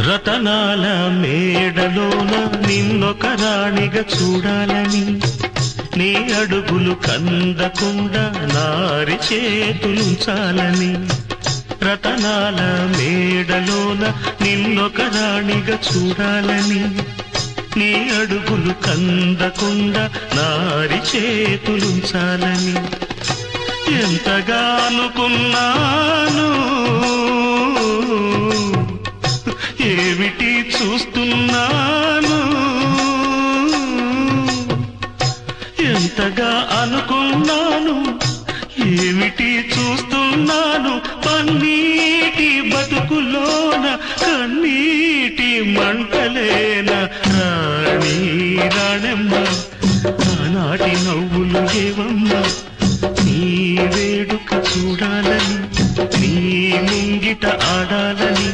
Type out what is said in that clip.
రతనాల మేడలోన నిన్నొక రాణిగా చూడాలని, నీ అడుగులు కందకుండా నారి చేతులుంచాలని. రతనాల మేడలోన నిన్నొక రాణిగా చూడాలని, నీ అడుగులు కందకుండా నారి చేతులుంచాలని. ఎంతగా అనుకున్నాను, ఏమిటి చూస్తున్నాను. ఎంతగా అనుకున్నాను, ఏమిటి చూస్తున్నాను. పన్నీటి బతుకులోన కన్నీటి మంటలేన రాణి రాణమ్మ. ఆనాటి నవ్వులు ఏవమ్మ, నీ వేడుక చూడాలని, నీ ముంగిట ఆడాలని.